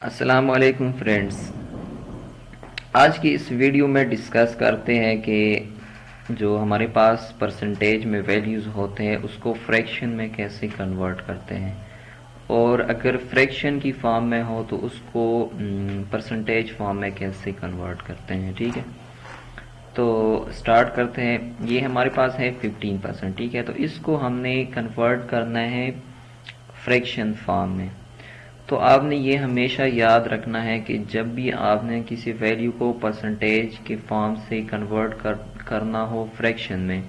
अस्सलाम वालेकुम फ्रेंड्स। आज की इस वीडियो में डिस्कस करते हैं कि जो हमारे पास परसेंटेज में वैल्यूज़ होते हैं उसको फ्रैक्शन में कैसे कन्वर्ट करते हैं, और अगर फ्रैक्शन की फॉर्म में हो तो उसको परसेंटेज फॉर्म में कैसे कन्वर्ट करते हैं। ठीक है, तो स्टार्ट करते हैं। ये हमारे पास है 15%। ठीक है, तो इसको हमने कन्वर्ट करना है फ्रैक्शन फॉर्म में। तो आपने ये हमेशा याद रखना है कि जब भी आपने किसी वैल्यू को परसेंटेज के फॉर्म से करना हो फ्रैक्शन में,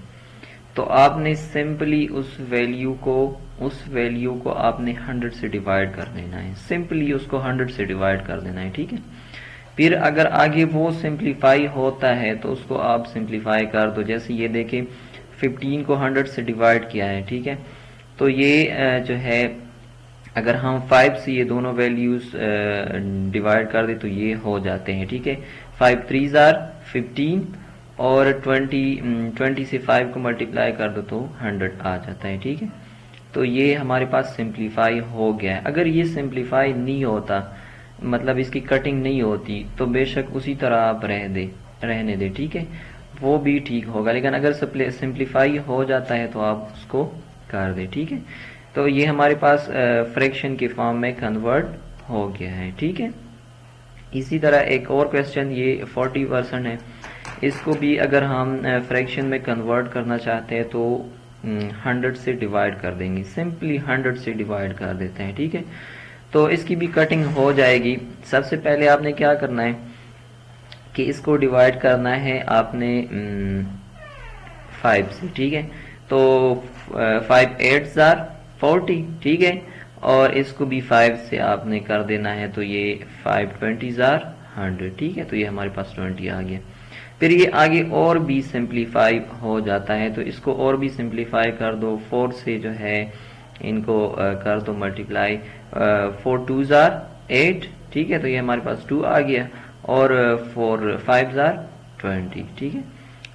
तो आपने सिंपली उस वैल्यू को आपने 100 से डिवाइड कर देना है। सिंपली उसको 100 से डिवाइड कर देना है। ठीक है, फिर अगर आगे वो सिंप्लीफाई होता है तो उसको आप सिंप्लीफाई कर दो। जैसे ये देखें, 15 को 100 से डिवाइड किया है। ठीक है, तो ये जो है, अगर हम 5 से ये दोनों वैल्यूज डिवाइड कर दे तो ये हो जाते हैं। ठीक है, 5 3 जार 15 और 20 से 5 को मल्टीप्लाई कर दो तो 100 आ जाता है। ठीक है, तो ये हमारे पास सिंप्लीफाई हो गया है। अगर ये सिंप्लीफाई नहीं होता, मतलब इसकी कटिंग नहीं होती, तो बेशक उसी तरह आप रहने दे। ठीक है, वो भी ठीक होगा, लेकिन अगर सिंप्लीफाई हो जाता है तो आप उसको कर दे। ठीक है, तो ये हमारे पास फ्रैक्शन के फॉर्म में कन्वर्ट हो गया है। ठीक है, इसी तरह एक और क्वेश्चन, ये 40% है। इसको भी अगर हम फ्रैक्शन में कन्वर्ट करना चाहते हैं तो 100 से डिवाइड कर देंगे। सिंपली 100 से डिवाइड कर देते हैं। ठीक है, तो इसकी भी कटिंग हो जाएगी। सबसे पहले आपने क्या करना है कि इसको डिवाइड करना है आपने 5 से। ठीक है, तो 5 8 जार 40। ठीक है, और इसको भी 5 से आपने कर देना है, तो ये 5 20 जार 100। ठीक है, तो ये हमारे पास 20 आ गया। फिर ये आगे और भी सिंप्लीफाई हो जाता है, तो इसको और भी सिंप्लीफाई कर दो। 4 से जो है इनको कर दो मल्टीप्लाई। 4 2 जार 8। ठीक है, तो ये हमारे पास 2 आ गया, और 4 5 जार 20। ठीक है,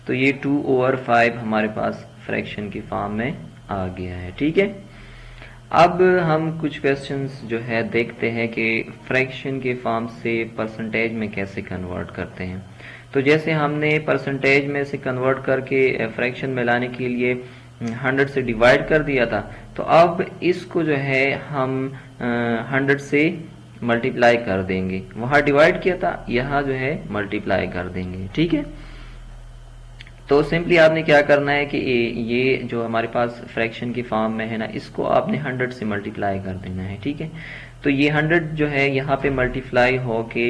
तो ये 2/5 हमारे पास फ्रैक्शन की फॉर्म में आ गया है। ठीक है, अब हम कुछ क्वेश्चंस जो है देखते हैं कि फ्रैक्शन के फॉर्म से परसेंटेज में कैसे कन्वर्ट करते हैं। तो जैसे हमने परसेंटेज में से कन्वर्ट करके फ्रैक्शन में लाने के लिए 100 से डिवाइड कर दिया था, तो अब इसको जो है हम 100 से मल्टीप्लाई कर देंगे। वहां डिवाइड किया था, यहाँ जो है मल्टीप्लाई कर देंगे। ठीक है, तो सिंपली आपने क्या करना है कि ये जो हमारे पास फ्रैक्शन की फॉर्म में है ना, इसको आपने 100 से मल्टीप्लाई कर देना है। ठीक है, तो ये 100 जो है यहाँ पे मल्टीप्लाई हो के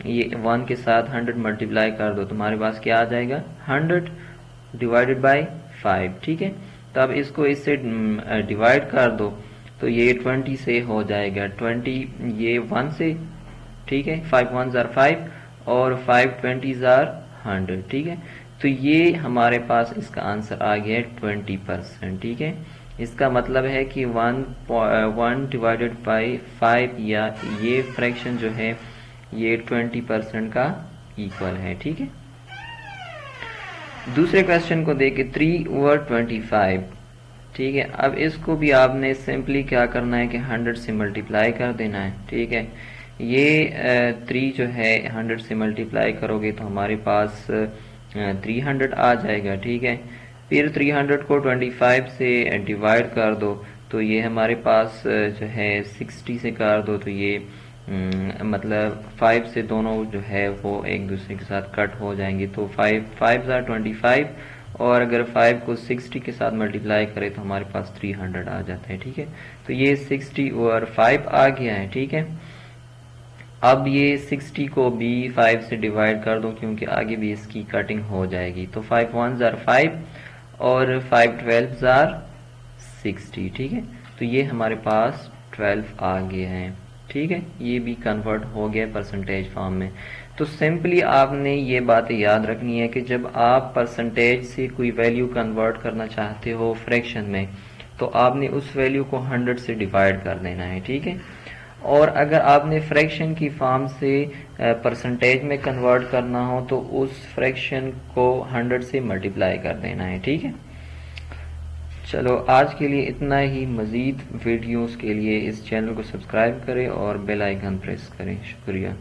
ये 1 के साथ 100 मल्टीप्लाई कर दो, तुम्हारे पास क्या आ जाएगा 100 डिवाइडेड बाई 5। ठीक है, तो अब इसको इससे डिवाइड कर दो, तो ये 20 से हो जाएगा। 20 ये 1 से, ठीक है, 5 1 जार 5 और 5 20 जार 100। ठीक है, तो ये हमारे पास इसका आंसर आ गया 20%। ठीक है, इसका मतलब है कि 1 डिवाइडेड बाई 5 या ये फ्रैक्शन जो है ये 20% का इक्वल है। ठीक है, दूसरे क्वेश्चन को देखे 3/25। ठीक है, अब इसको भी आपने सिंपली क्या करना है कि 100 से मल्टीप्लाई कर देना है। ठीक है, ये 3 जो है 100 से मल्टीप्लाई करोगे तो हमारे पास 300 आ जाएगा। ठीक है, फिर 300 को 25 से डिवाइड कर दो, तो ये हमारे पास जो है 60 से कर दो, तो ये मतलब 5 से दोनों जो है वो एक दूसरे के साथ कट हो जाएंगे, तो 5 5 जार 25, और अगर 5 को 60 के साथ मल्टीप्लाई करें तो हमारे पास 300 आ जाता है। ठीक है, तो ये 60/5 आ गया है। ठीक है, अब ये 60 को भी 5 से डिवाइड कर दो, क्योंकि आगे भी इसकी कटिंग हो जाएगी, तो 5 1 जार 5 और 5 12 जार 60। ठीक है, तो ये हमारे पास 12 आ गया है। ठीक है, ये भी कन्वर्ट हो गया परसेंटेज फॉर्म में। तो सिंपली आपने ये बातें याद रखनी है कि जब आप परसेंटेज से कोई वैल्यू कन्वर्ट करना चाहते हो फ्रैक्शन में, तो आपने उस वैल्यू को 100 से डिवाइड कर देना है। ठीक है, और अगर आपने फ्रैक्शन की फॉर्म से परसेंटेज में कन्वर्ट करना हो तो उस फ्रैक्शन को 100 से मल्टीप्लाई कर देना है। ठीक है, चलो आज के लिए इतना ही। मज़ीद वीडियोस के लिए इस चैनल को सब्सक्राइब करें और बेल आइकन प्रेस करें। शुक्रिया।